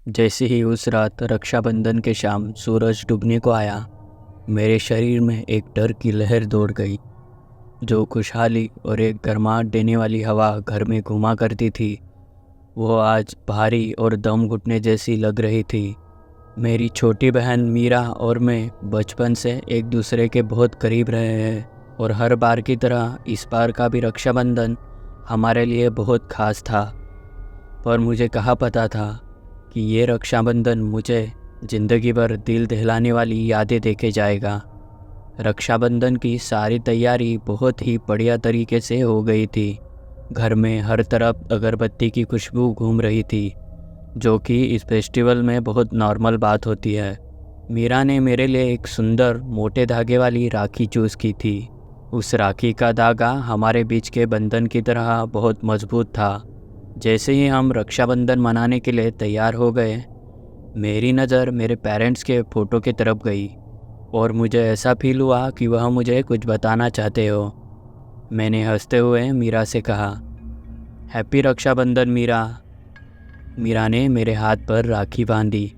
जैसे ही उस रात रक्षाबंधन के शाम सूरज डूबने को आया, मेरे शरीर में एक डर की लहर दौड़ गई। जो खुशहाली और एक गर्माहट देने वाली हवा घर में घुमा करती थी, वो आज भारी और दम घुटने जैसी लग रही थी। मेरी छोटी बहन मीरा और मैं बचपन से एक दूसरे के बहुत करीब रहे हैं और हर बार की तरह इस बार का भी रक्षाबंधन हमारे लिए बहुत खास था। पर मुझे कहाँ पता था कि ये रक्षाबंधन मुझे ज़िंदगी भर दिल दहलाने वाली यादें देके जाएगा। रक्षाबंधन की सारी तैयारी बहुत ही बढ़िया तरीके से हो गई थी। घर में हर तरफ अगरबत्ती की खुशबू घूम रही थी, जो कि इस फेस्टिवल में बहुत नॉर्मल बात होती है। मीरा ने मेरे लिए एक सुंदर मोटे धागे वाली राखी चूज़ की थी। उस राखी का धागा हमारे बीच के बंधन की तरह बहुत मजबूत था। जैसे ही हम रक्षाबंधन मनाने के लिए तैयार हो गए, मेरी नज़र मेरे पेरेंट्स के फ़ोटो की तरफ गई और मुझे ऐसा फील हुआ कि वह मुझे कुछ बताना चाहते हो। मैंने हंसते हुए मीरा से कहा, हैप्पी रक्षाबंधन मीरा। मीरा ने मेरे हाथ पर राखी बांधी।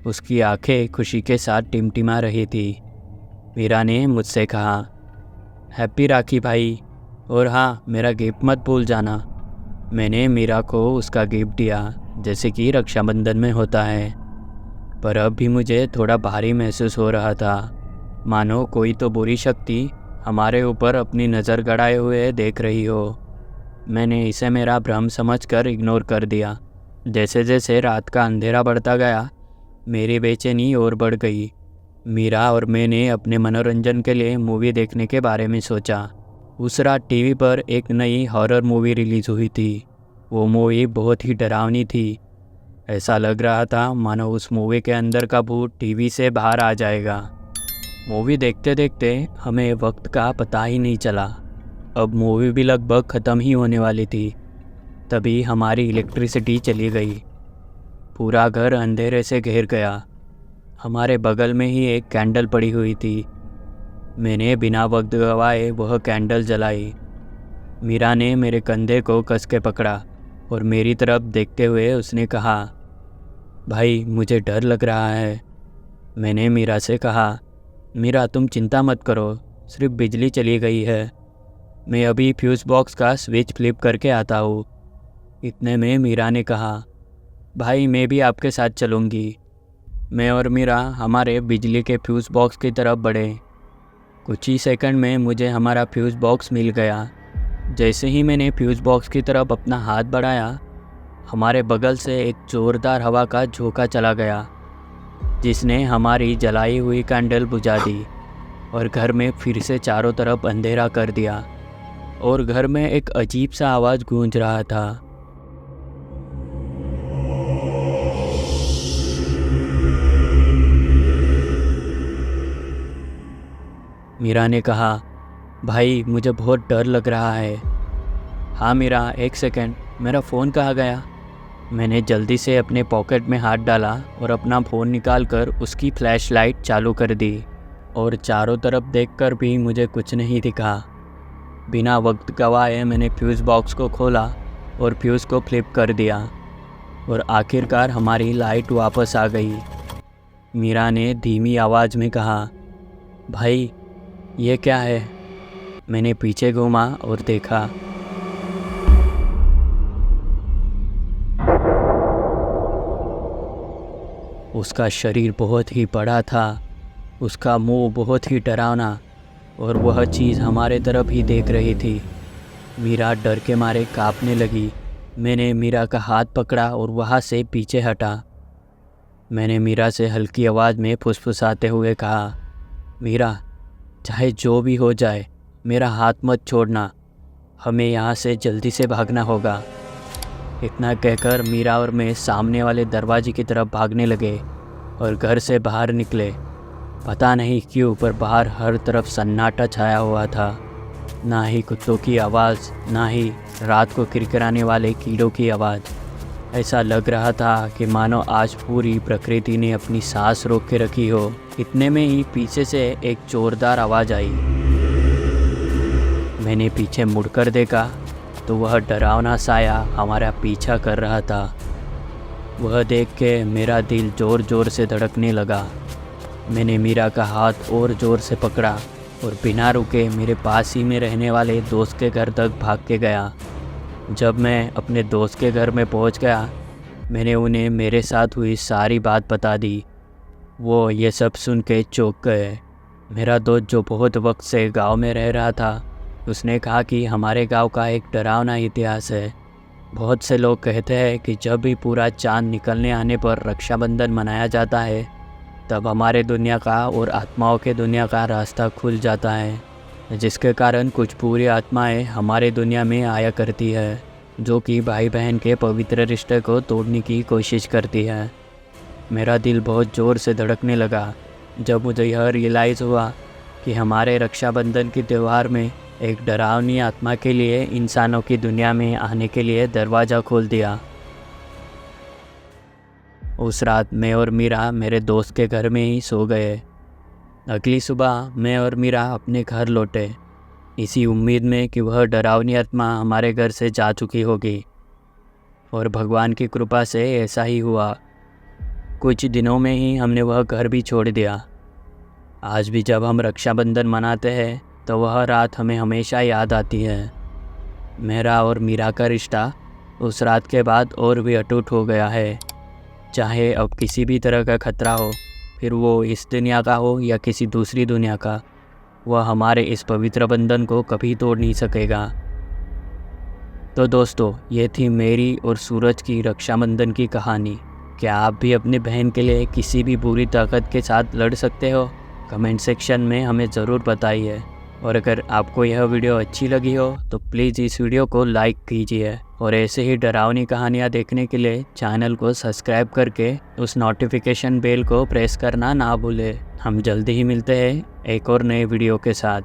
उसकी आंखें खुशी के साथ टिमटिमा रही थी। मीरा ने मुझसे कहा, हैप्पी राखी भाई, और हाँ, मेरा गिफ्ट मत भूल जाना। मैंने मीरा को उसका गिफ्ट दिया, जैसे कि रक्षाबंधन में होता है। पर अब भी मुझे थोड़ा भारी महसूस हो रहा था, मानो कोई तो बुरी शक्ति हमारे ऊपर अपनी नज़र गड़ाए हुए देख रही हो। मैंने इसे मेरा भ्रम समझकर इग्नोर कर दिया। जैसे जैसे रात का अंधेरा बढ़ता गया, मेरी बेचैनी और बढ़ गई। मीरा और मैंने अपने मनोरंजन के लिए मूवी देखने के बारे में सोचा। उस रात टीवी पर एक नई हॉरर मूवी रिलीज़ हुई थी। वो मूवी बहुत ही डरावनी थी। ऐसा लग रहा था मानो उस मूवी के अंदर का भूत टीवी से बाहर आ जाएगा। मूवी देखते देखते हमें वक्त का पता ही नहीं चला। अब मूवी भी लगभग ख़त्म ही होने वाली थी। तभी हमारी इलेक्ट्रिसिटी चली गई। पूरा घर अंधेरे से घेर गया। हमारे बगल में ही एक कैंडल पड़ी हुई थी। मैंने बिना वक्त गवाए वह कैंडल जलाई। मीरा ने मेरे कंधे को कस के पकड़ा और मेरी तरफ देखते हुए उसने कहा, भाई मुझे डर लग रहा है। मैंने मीरा से कहा, मीरा तुम चिंता मत करो, सिर्फ बिजली चली गई है। मैं अभी फ्यूज़ बॉक्स का स्विच फ्लिप करके आता हूँ। इतने में मीरा ने कहा, भाई मैं भी आपके साथ चलूँगी। मैं और मीरा हमारे बिजली के फ्यूज़ बॉक्स की तरफ बढ़े। कुछ ही सेकंड में मुझे हमारा फ्यूज़ बॉक्स मिल गया। जैसे ही मैंने फ्यूज़ बॉक्स की तरफ अपना हाथ बढ़ाया, हमारे बगल से एक ज़ोरदार हवा का झोंका चला गया, जिसने हमारी जलाई हुई कैंडल बुझा दी और घर में फिर से चारों तरफ अंधेरा कर दिया। और घर में एक अजीब सा आवाज़ गूंज रहा था। मीरा ने कहा, भाई मुझे बहुत डर लग रहा है। हाँ मीरा, एक सेकंड, मेरा फ़ोन कहाँ गया? मैंने जल्दी से अपने पॉकेट में हाथ डाला और अपना फ़ोन निकालकर उसकी फ्लैशलाइट चालू कर दी। और चारों तरफ देखकर भी मुझे कुछ नहीं दिखा। बिना वक्त गवाए मैंने फ्यूज़ बॉक्स को खोला और फ्यूज़ को फ्लिप कर दिया और आखिरकार हमारी लाइट वापस आ गई। मीरा ने धीमी आवाज़ में कहा, भाई ये क्या है? मैंने पीछे घूमा और देखा। उसका शरीर बहुत ही बड़ा था, उसका मुंह बहुत ही डरावना, और वह चीज़ हमारे तरफ ही देख रही थी। मीरा डर के मारे कांपने लगी। मैंने मीरा का हाथ पकड़ा और वहाँ से पीछे हटा। मैंने मीरा से हल्की आवाज़ में फुसफुसाते हुए कहा, मीरा चाहे जो भी हो जाए, मेरा हाथ मत छोड़ना। हमें यहाँ से जल्दी से भागना होगा। इतना कहकर मीरा और मैं सामने वाले दरवाजे की तरफ भागने लगे और घर से बाहर निकले। पता नहीं क्यों, पर बाहर हर तरफ सन्नाटा छाया हुआ था। ना ही कुत्तों की आवाज़, ना ही रात को किरकिराने वाले कीड़ों की आवाज़। ऐसा लग रहा था कि मानो आज पूरी प्रकृति ने अपनी सांस रोक के रखी हो। इतने में ही पीछे से एक जोरदार आवाज़ आई। मैंने पीछे मुड़कर देखा तो वह डरावना साया हमारा पीछा कर रहा था। वह देख के मेरा दिल ज़ोर ज़ोर से धड़कने लगा। मैंने मीरा का हाथ और ज़ोर से पकड़ा और बिना रुके मेरे पास ही में रहने वाले दोस्त के घर तक भाग के गया। जब मैं अपने दोस्त के घर में पहुंच गया, मैंने उन्हें मेरे साथ हुई सारी बात बता दी। वो ये सब सुन के चौंक गए। मेरा दोस्त जो बहुत वक्त से गांव में रह रहा था, उसने कहा कि हमारे गांव का एक डरावना इतिहास है। बहुत से लोग कहते हैं कि जब भी पूरा चांद निकलने आने पर रक्षाबंधन मनाया जाता है, तब हमारे दुनिया का और आत्माओं के दुनिया का रास्ता खुल जाता है, जिसके कारण कुछ पूरी आत्माएं हमारे दुनिया में आया करती है, जो कि भाई बहन के पवित्र रिश्ते को तोड़ने की कोशिश करती है। मेरा दिल बहुत ज़ोर से धड़कने लगा जब मुझे यह रियलाइज़ हुआ कि हमारे रक्षाबंधन के त्यौहार में एक डरावनी आत्मा के लिए इंसानों की दुनिया में आने के लिए दरवाज़ा खोल दिया। उस रात मैं और मीरा मेरे दोस्त के घर में ही सो गए। अगली सुबह मैं और मीरा अपने घर लौटे, इसी उम्मीद में कि वह डरावनी आत्मा हमारे घर से जा चुकी होगी, और भगवान की कृपा से ऐसा ही हुआ। कुछ दिनों में ही हमने वह घर भी छोड़ दिया। आज भी जब हम रक्षाबंधन मनाते हैं तो वह रात हमें हमेशा याद आती है। मेरा और मीरा का रिश्ता उस रात के बाद और भी अटूट हो गया है। चाहे अब किसी भी तरह का खतरा हो, फिर वो इस दुनिया का हो या किसी दूसरी दुनिया का, वह हमारे इस पवित्र बंधन को कभी तोड़ नहीं सकेगा। तो दोस्तों, ये थी मेरी और सूरज की रक्षाबंधन की कहानी। क्या आप भी अपनी बहन के लिए किसी भी बुरी ताकत के साथ लड़ सकते हो? कमेंट सेक्शन में हमें ज़रूर बताइए। और अगर आपको यह वीडियो अच्छी लगी हो तो प्लीज़ इस वीडियो को लाइक कीजिए, और ऐसे ही डरावनी कहानियाँ देखने के लिए चैनल को सब्सक्राइब करके उस नोटिफिकेशन बेल को प्रेस करना ना भूलें। हम जल्दी ही मिलते हैं एक और नए वीडियो के साथ।